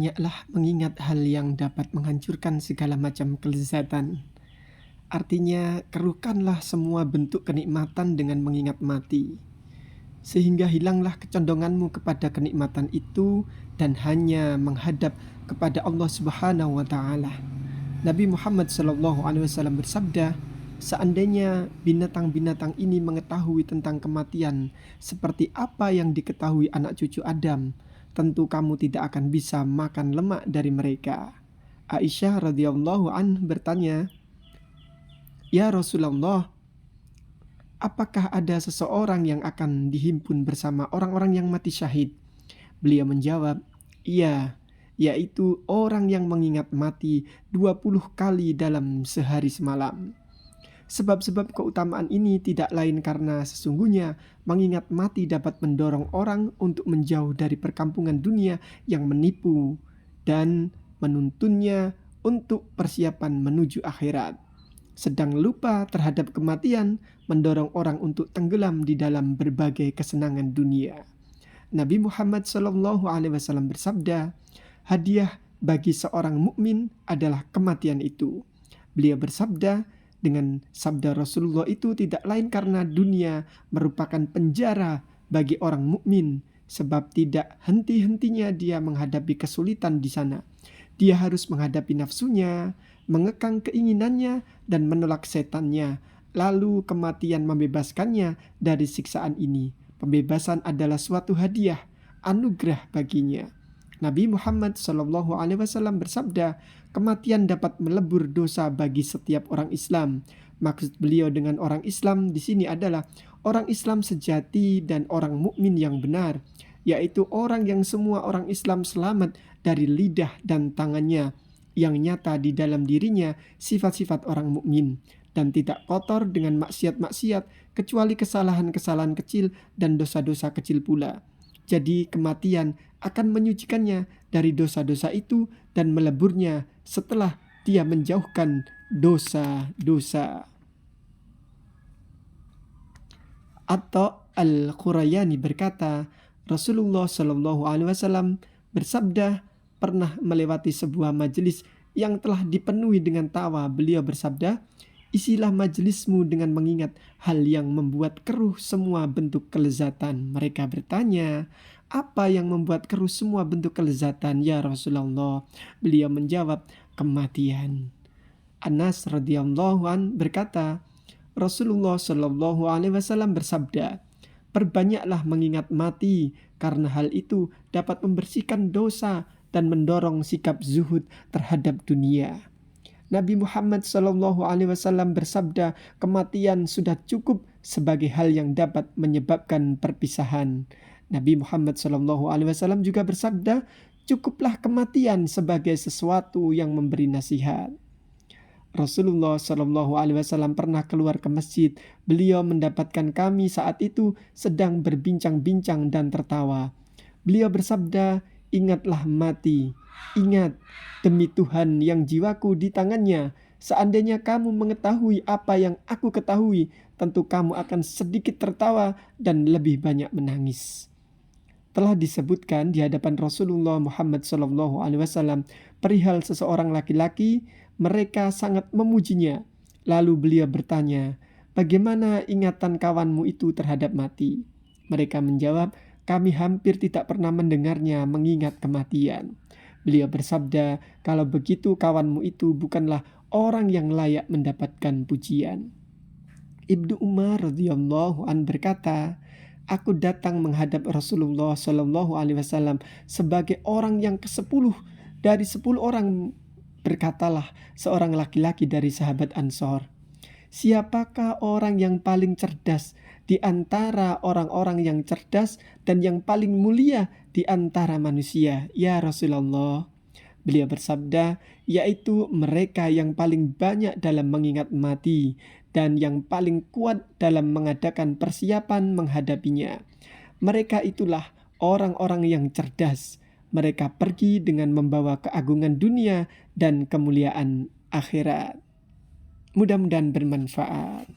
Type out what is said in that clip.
Perbanyaklah mengingat hal yang dapat menghancurkan segala macam kelezatan. Artinya, keruhkanlah semua bentuk kenikmatan dengan mengingat mati, sehingga hilanglah kecondonganmu kepada kenikmatan itu dan hanya menghadap kepada Allah Subhanahu wa taala. Nabi Muhammad SAW bersabda, seandainya binatang-binatang ini mengetahui tentang kematian seperti apa yang diketahui anak cucu Adam, tentu kamu tidak akan bisa makan lemak dari mereka. Aisyah radhiyallahu an bertanya, "Ya Rasulullah, apakah ada seseorang yang akan dihimpun bersama orang-orang yang mati syahid?" Beliau menjawab, "Iya, yaitu orang yang mengingat mati 20 kali dalam sehari semalam." Sebab-sebab keutamaan ini tidak lain karena sesungguhnya mengingat mati dapat mendorong orang untuk menjauh dari perkampungan dunia yang menipu dan menuntunnya untuk persiapan menuju akhirat. Sedang lupa terhadap kematian mendorong orang untuk tenggelam di dalam berbagai kesenangan dunia. Nabi Muhammad SAW bersabda, hadiah bagi seorang mukmin adalah kematian itu. Beliau bersabda, dengan sabda Rasulullah itu tidak lain karena dunia merupakan penjara bagi orang mukmin, sebab tidak henti-hentinya dia menghadapi kesulitan di sana. Dia harus menghadapi nafsunya, mengekang keinginannya, dan menolak setannya. Lalu kematian membebaskannya dari siksaan ini. Pembebasan adalah suatu hadiah, anugerah baginya. Nabi Muhammad SAW bersabda, kematian dapat melebur dosa bagi setiap orang Islam. Maksud beliau dengan orang Islam di sini adalah orang Islam sejati dan orang mukmin yang benar, yaitu orang yang semua orang Islam selamat dari lidah dan tangannya, yang nyata di dalam dirinya sifat-sifat orang mukmin dan tidak kotor dengan maksiat-maksiat kecuali kesalahan-kesalahan kecil dan dosa-dosa kecil pula. Jadi kematian akan menyucikannya dari dosa-dosa itu dan meleburnya setelah dia menjauhkan dosa-dosa. Atau Al-Qurayani berkata, Rasulullah SAW bersabda, pernah melewati sebuah majelis yang telah dipenuhi dengan tawa. Beliau bersabda, isilah majelismu dengan mengingat hal yang membuat keruh semua bentuk kelezatan. Mereka bertanya, apa yang membuat keruh semua bentuk kelezatan ya Rasulullah? Beliau menjawab, kematian. Anas radhiyallahu an berkata, Rasulullah SAW bersabda, perbanyaklah mengingat mati karena hal itu dapat membersihkan dosa dan mendorong sikap zuhud terhadap dunia. Nabi Muhammad SAW bersabda, kematian sudah cukup sebagai hal yang dapat menyebabkan perpisahan. Nabi Muhammad SAW juga bersabda, cukuplah kematian sebagai sesuatu yang memberi nasihat. Rasulullah SAW pernah keluar ke masjid. Beliau mendapatkan kami saat itu sedang berbincang-bincang dan tertawa. Beliau bersabda, ingatlah mati. Ingat, demi Tuhan yang jiwaku di tangannya, seandainya kamu mengetahui apa yang aku ketahui, tentu kamu akan sedikit tertawa dan lebih banyak menangis. Telah disebutkan di hadapan Rasulullah Muhammad SAW perihal seseorang laki-laki, mereka sangat memujinya. Lalu beliau bertanya, bagaimana ingatan kawanmu itu terhadap mati? Mereka menjawab, kami hampir tidak pernah mendengarnya mengingat kematian. Beliau bersabda, kalau begitu kawanmu itu bukanlah orang yang layak mendapatkan pujian. Ibnu Umar radhiyallahu an berkata, aku datang menghadap Rasulullah SAW sebagai orang yang ke-10 dari 10 orang. Berkatalah seorang laki-laki dari sahabat Ansor, siapakah orang yang paling cerdas di antara orang-orang yang cerdas dan yang paling mulia di antara manusia, ya Rasulullah? Beliau bersabda, yaitu mereka yang paling banyak dalam mengingat mati dan yang paling kuat dalam mengadakan persiapan menghadapinya. Mereka itulah orang-orang yang cerdas. Mereka pergi dengan membawa keagungan dunia dan kemuliaan akhirat. Mudah-mudahan bermanfaat.